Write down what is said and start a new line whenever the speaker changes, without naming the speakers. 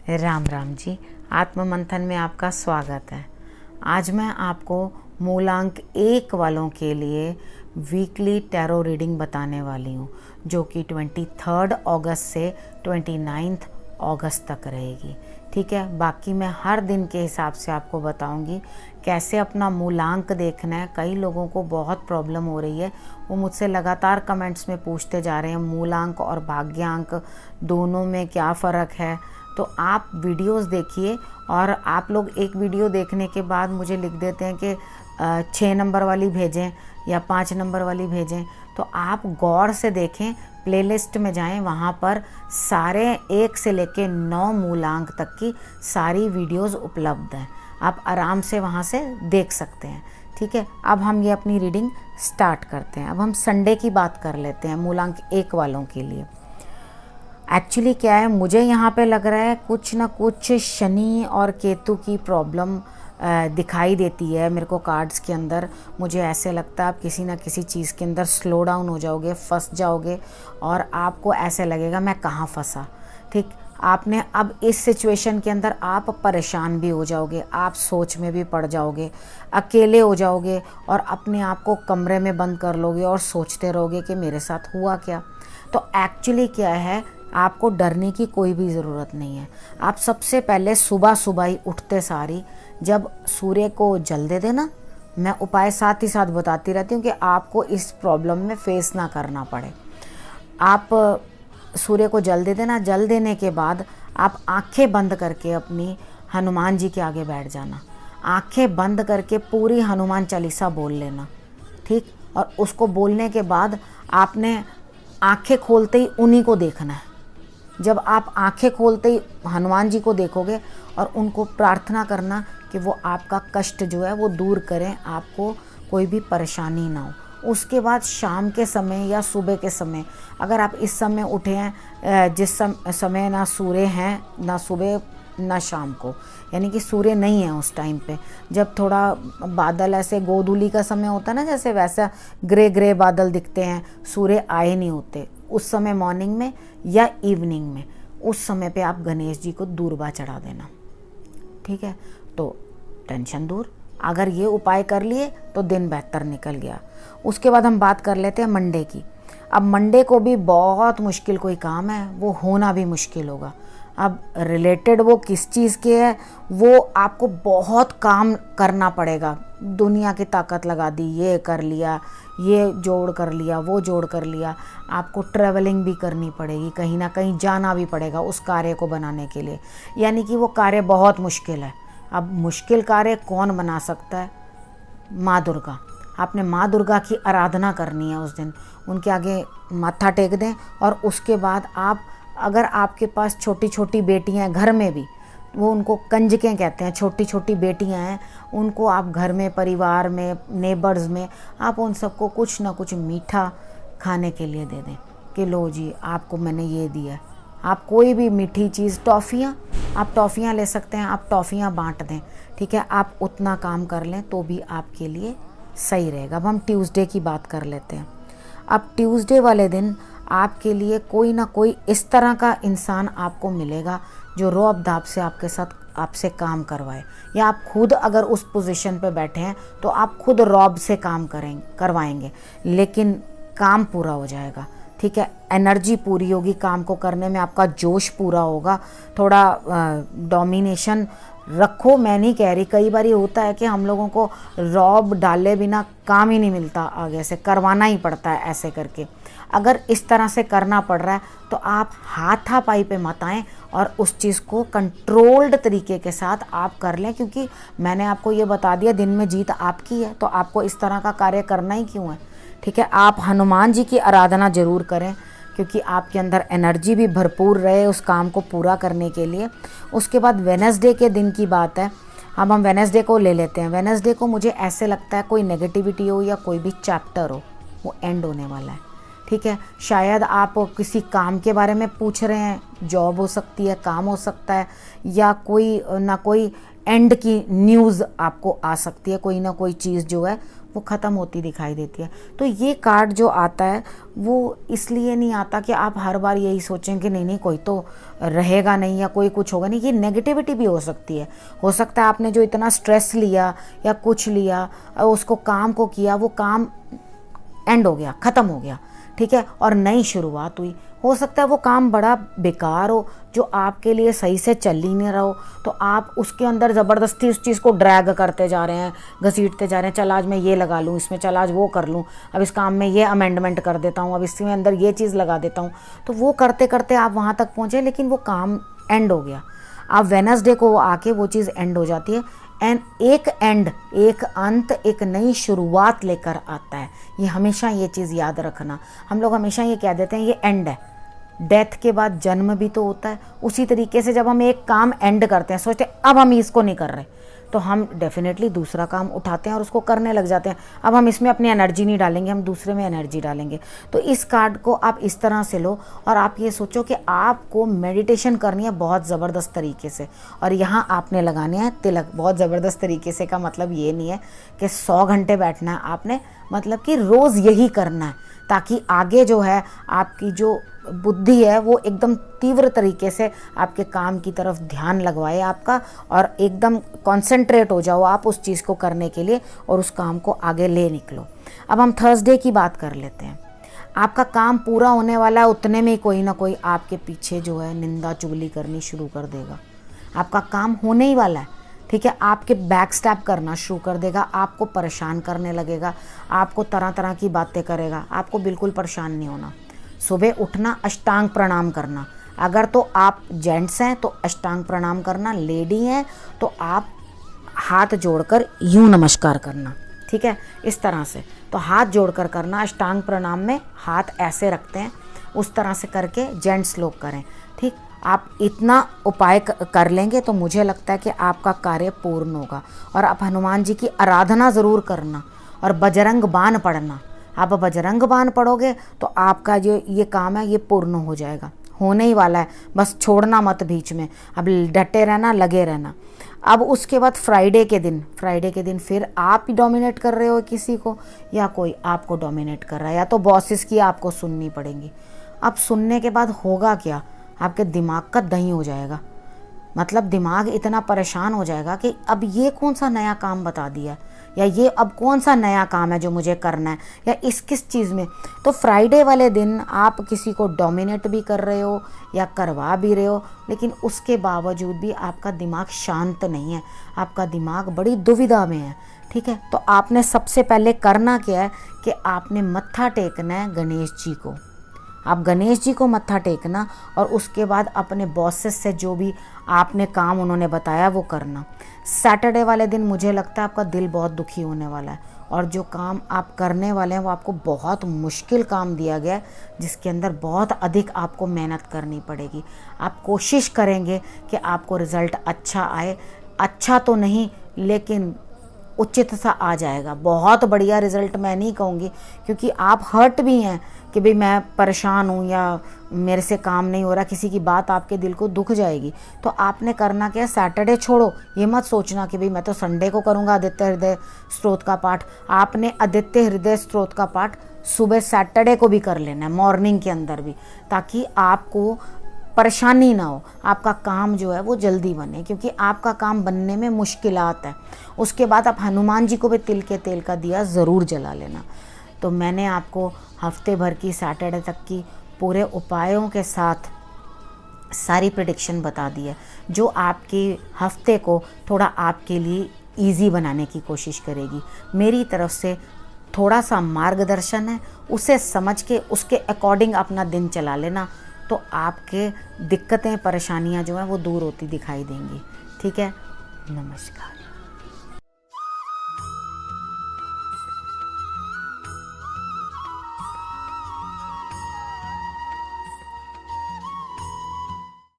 राम राम जी। आत्म मंथन में आपका स्वागत है। आज मैं आपको मूलांक 1 वालों के लिए वीकली टैरो रीडिंग बताने वाली हूँ, जो कि 23 अगस्त से 29 अगस्त तक रहेगी। ठीक है, बाकी मैं हर दिन के हिसाब से आपको बताऊंगी कैसे अपना मूलांक देखना है। कई लोगों को बहुत प्रॉब्लम हो रही है, वो मुझसे लगातार कमेंट्स में पूछते जा रहे हैं मूलांक और भाग्यांक दोनों में क्या फ़र्क है। तो आप वीडियोस देखिए, और आप लोग एक वीडियो देखने के बाद मुझे लिख देते हैं कि 6 नंबर वाली भेजें या 5 नंबर वाली भेजें। तो आप गौर से देखें, प्लेलिस्ट में जाएं, वहाँ पर सारे 1 से लेके 9 मूलांक तक की सारी वीडियोस उपलब्ध हैं। आप आराम से वहाँ से देख सकते हैं। ठीक है, अब हम ये अपनी रीडिंग स्टार्ट करते हैं। अब हम संडे की बात कर लेते हैं मूलांक 1 वालों के लिए। एक्चुअली क्या है, मुझे यहाँ पे लग रहा है कुछ ना कुछ शनि और केतु की प्रॉब्लम दिखाई देती है मेरे को कार्ड्स के अंदर। मुझे ऐसे लगता है आप किसी ना किसी चीज़ के अंदर स्लो डाउन हो जाओगे, फंस जाओगे, और आपको ऐसे लगेगा मैं कहाँ फंसा। ठीक, आपने अब इस सिचुएशन के अंदर आप परेशान भी हो जाओगे, आप सोच में भी पड़ जाओगे, अकेले हो जाओगे और अपने आप को कमरे में बंद कर लोगे और सोचते रहोगे कि मेरे साथ हुआ क्या। तो एक्चुअली क्या है, आपको डरने की कोई भी ज़रूरत नहीं है। आप सबसे पहले सुबह सुबह ही उठते सारी जब सूर्य को जल दे देना। मैं उपाय साथ ही साथ बताती रहती हूँ कि आपको इस प्रॉब्लम में फेस ना करना पड़े। आप सूर्य को जल दे देना। जल देने के बाद आप आंखें बंद करके अपनी हनुमान जी के आगे बैठ जाना। आंखें बंद करके पूरी हनुमान चालीसा बोल लेना। ठीक, और उसको बोलने के बाद आपने आंखें खोलते ही उन्हीं को देखना है। जब आप आंखें खोलते ही हनुमान जी को देखोगे और उनको प्रार्थना करना कि वो आपका कष्ट जो है वो दूर करें, आपको कोई भी परेशानी ना हो। उसके बाद शाम के समय या सुबह के समय, अगर आप इस समय उठे हैं जिस समय ना सूर्य हैं, ना सुबह ना शाम को, यानी कि सूर्य नहीं है उस टाइम पे, जब थोड़ा बादल ऐसे गोधूली का समय होता है ना, जैसे वैसा ग्रे ग्रे बादल दिखते हैं, सूर्य आए नहीं होते, उस समय मॉर्निंग में या इवनिंग में, उस समय पे आप गणेश जी को दूर्वा चढ़ा देना। ठीक है, तो टेंशन दूर। अगर ये उपाय कर लिए तो दिन बेहतर निकल गया। उसके बाद हम बात कर लेते हैं मंडे की। अब मंडे को भी बहुत मुश्किल कोई काम है, वो होना भी मुश्किल होगा। अब रिलेटेड वो किस चीज़ के है, वो आपको बहुत काम करना पड़ेगा। दुनिया की ताकत लगा दी, ये कर लिया, ये जोड़ कर लिया, वो जोड़ कर लिया। आपको ट्रैवलिंग भी करनी पड़ेगी, कहीं ना कहीं जाना भी पड़ेगा उस कार्य को बनाने के लिए, यानी कि वो कार्य बहुत मुश्किल है। अब मुश्किल कार्य कौन बना सकता है? माँ दुर्गा। आपने माँ दुर्गा की आराधना करनी है उस दिन, उनके आगे माथा टेक दें। और उसके बाद आप, अगर आपके पास छोटी छोटी बेटियां हैं घर में भी, वो उनको कंजकें कहते हैं, छोटी छोटी बेटियां हैं, उनको आप घर में, परिवार में, नेबर्स में, आप उन सबको कुछ ना कुछ मीठा खाने के लिए दे दें कि लो जी आपको मैंने ये दिया। आप कोई भी मीठी चीज़, टॉफ़ियाँ, आप टॉफ़ियाँ ले सकते हैं, आप टॉफ़ियाँ बांट दें। ठीक है, आप उतना काम कर लें तो भी आपके लिए सही रहेगा। अब हम ट्यूसडे की बात कर लेते हैं। अब ट्यूसडे वाले दिन आपके लिए कोई ना कोई इस तरह का इंसान आपको मिलेगा जो रौब दाब से आपके साथ, आपसे काम करवाए, या आप खुद अगर उस पोजीशन पे बैठे हैं तो आप खुद रौब से काम करवाएंगे, लेकिन काम पूरा हो जाएगा। ठीक है, एनर्जी पूरी होगी, काम को करने में आपका जोश पूरा होगा। थोड़ा डोमिनेशन रखो, मैं नहीं कह रही, कई बार ये होता है कि हम लोगों को रौब डाले बिना काम ही नहीं मिलता, आगे से करवाना ही पड़ता है ऐसे करके। अगर इस तरह से करना पड़ रहा है तो आप हाथापाई पे मत आएँ और उस चीज़ को कंट्रोल्ड तरीके के साथ आप कर लें, क्योंकि मैंने आपको ये बता दिया दिन में जीत आपकी है, तो आपको इस तरह का कार्य करना ही क्यों है। ठीक है, आप हनुमान जी की आराधना ज़रूर करें, क्योंकि आपके अंदर एनर्जी भी भरपूर रहे उस काम को पूरा करने के लिए। उसके बाद वेडनेसडे के दिन की बात है। अब हम वेडनेसडे को ले लेते हैं। वेडनेसडे को मुझे ऐसे लगता है कोई नेगेटिविटी हो या कोई भी चैप्टर हो, वो एंड होने वाला है। ठीक है, शायद आप किसी काम के बारे में पूछ रहे हैं, जॉब हो सकती है, काम हो सकता है, या कोई ना कोई एंड की न्यूज़ आपको आ सकती है, कोई ना कोई चीज़ जो है वो ख़त्म होती दिखाई देती है। तो ये कार्ड जो आता है वो इसलिए नहीं आता कि आप हर बार यही सोचें कि नहीं नहीं कोई तो रहेगा नहीं या कोई कुछ होगा नहीं। ये नेगेटिविटी भी हो सकती है। हो सकता है आपने जो इतना स्ट्रेस लिया या कुछ लिया और उसको काम को किया, वो काम एंड हो गया, ख़त्म हो गया, ठीक है, और नई शुरुआत हुई। हो सकता है वो काम बड़ा बेकार हो जो आपके लिए सही से चल ही नहीं रहा हो, तो आप उसके अंदर ज़बरदस्ती उस चीज़ को ड्रैग करते जा रहे हैं, घसीटते जा रहे हैं। चल आज मैं ये लगा लूँ इसमें, चल आज वो कर लूँ, अब इस काम में ये अमेंडमेंट कर देता हूँ, अब इसमें अंदर ये चीज़ लगा देता हूँ। तो वो करते करते आप वहाँ तक पहुँचे, लेकिन वो काम एंड हो गया। आप वेडनेसडे को आके वो चीज़ एंड हो जाती है। एंड एक एंड, एक अंत, एक नई शुरुआत लेकर आता है। ये हमेशा ये चीज़ याद रखना। हम लोग हमेशा ये कह देते हैं ये एंड है, डेथ के बाद जन्म भी तो होता है। उसी तरीके से जब हम एक काम एंड करते हैं, सोचते हैं अब हम इसको नहीं कर रहे, तो हम डेफिनेटली दूसरा काम उठाते हैं और उसको करने लग जाते हैं। अब हम इसमें अपनी एनर्जी नहीं डालेंगे, हम दूसरे में एनर्जी डालेंगे। तो इस कार्ड को आप इस तरह से लो और आप ये सोचो कि आपको मेडिटेशन करनी है बहुत ज़बरदस्त तरीके से, और यहाँ आपने लगाने हैं तिलक। बहुत ज़बरदस्त तरीके से का मतलब ये नहीं है कि 100 घंटे बैठना है आपने, मतलब कि रोज़ यही करना है, ताकि आगे जो है आपकी जो बुद्धि है वो एकदम तीव्र तरीके से आपके काम की तरफ ध्यान लगवाए आपका, और एकदम कंसंट्रेट हो जाओ आप उस चीज़ को करने के लिए और उस काम को आगे ले निकलो। अब हम थर्सडे की बात कर लेते हैं। आपका काम पूरा होने वाला है, उतने में कोई ना कोई आपके पीछे जो है निंदा चुगली करनी शुरू कर देगा। आपका काम होने ही वाला है, ठीक है, आपके बैक स्टैप करना शुरू कर देगा, आपको परेशान करने लगेगा, आपको तरह तरह की बातें करेगा। आपको बिल्कुल परेशान नहीं होना। सुबह उठना, अष्टांग प्रणाम करना। अगर तो आप जेंट्स हैं तो अष्टांग प्रणाम करना, लेडी हैं तो आप हाथ जोड़कर यूं नमस्कार करना, ठीक है, इस तरह से। तो हाथ जोड़कर करना, अष्टांग प्रणाम में हाथ ऐसे रखते हैं, उस तरह से करके जेंट्स लोग करें, ठीक। आप इतना उपाय कर लेंगे तो मुझे लगता है कि आपका कार्य पूर्ण होगा। और आप हनुमान जी की आराधना ज़रूर करना और बजरंग बाण पढ़ना। आप बजरंग बाण पढ़ोगे तो आपका जो ये काम है ये पूर्ण हो जाएगा, होने ही वाला है। बस छोड़ना मत बीच में, अब डटे रहना, लगे रहना। अब उसके बाद फ्राइडे के दिन फिर आप ही डोमिनेट कर रहे हो किसी को, या कोई आपको डोमिनेट कर रहा है, या तो बॉसेस की आपको सुननी पड़ेंगी। अब सुनने के बाद होगा क्या, आपके दिमाग का दही हो जाएगा। मतलब दिमाग इतना परेशान हो जाएगा कि अब ये कौन सा नया काम बता दिया, या ये अब कौन सा नया काम है जो मुझे करना है, या इस किस चीज़ में। तो फ्राइडे वाले दिन आप किसी को डोमिनेट भी कर रहे हो या करवा भी रहे हो, लेकिन उसके बावजूद भी आपका दिमाग शांत नहीं है, आपका दिमाग बड़ी दुविधा में है, ठीक है। तो आपने सबसे पहले करना क्या है कि आपने मत्था टेकना है गणेश जी को। आप गणेश जी को मत्था टेकना और उसके बाद अपने बॉसेस से जो भी आपने काम उन्होंने बताया वो करना। सैटरडे वाले दिन मुझे लगता है आपका दिल बहुत दुखी होने वाला है, और जो काम आप करने वाले हैं वो आपको बहुत मुश्किल काम दिया गया है, जिसके अंदर बहुत अधिक आपको मेहनत करनी पड़ेगी। आप कोशिश करेंगे कि आपको रिज़ल्ट अच्छा आए, अच्छा तो नहीं लेकिन उचित सा आ जाएगा। बहुत बढ़िया रिज़ल्ट मैं नहीं कहूँगी, क्योंकि आप हर्ट भी हैं कि भाई मैं परेशान हूँ या मेरे से काम नहीं हो रहा, किसी की बात आपके दिल को दुख जाएगी। तो आपने करना क्या है, सैटरडे छोड़ो, ये मत सोचना कि भाई मैं तो संडे को करूँगा आदित्य हृदय स्त्रोत का पाठ। आपने आदित्य हृदय स्त्रोत का पाठ सुबह सैटरडे को भी कर लेना है, मॉर्निंग के अंदर भी, ताकि आपको परेशानी ना हो, आपका काम जो है वो जल्दी बने, क्योंकि आपका काम बनने में मुश्किलात है। उसके बाद आप हनुमान जी को भी तिल के तेल का दिया ज़रूर जला लेना। तो मैंने आपको हफ्ते भर की सैटरडे तक की पूरे उपायों के साथ सारी प्रेडिक्शन बता दी है, जो आपके हफ्ते को थोड़ा आपके लिए इजी बनाने की कोशिश करेगी। मेरी तरफ से थोड़ा सा मार्गदर्शन है, उसे समझ के उसके अकॉर्डिंग अपना दिन चला लेना, तो आपके दिक्कतें परेशानियां जो हैं वो दूर होती दिखाई देंगी, ठीक है। नमस्कार।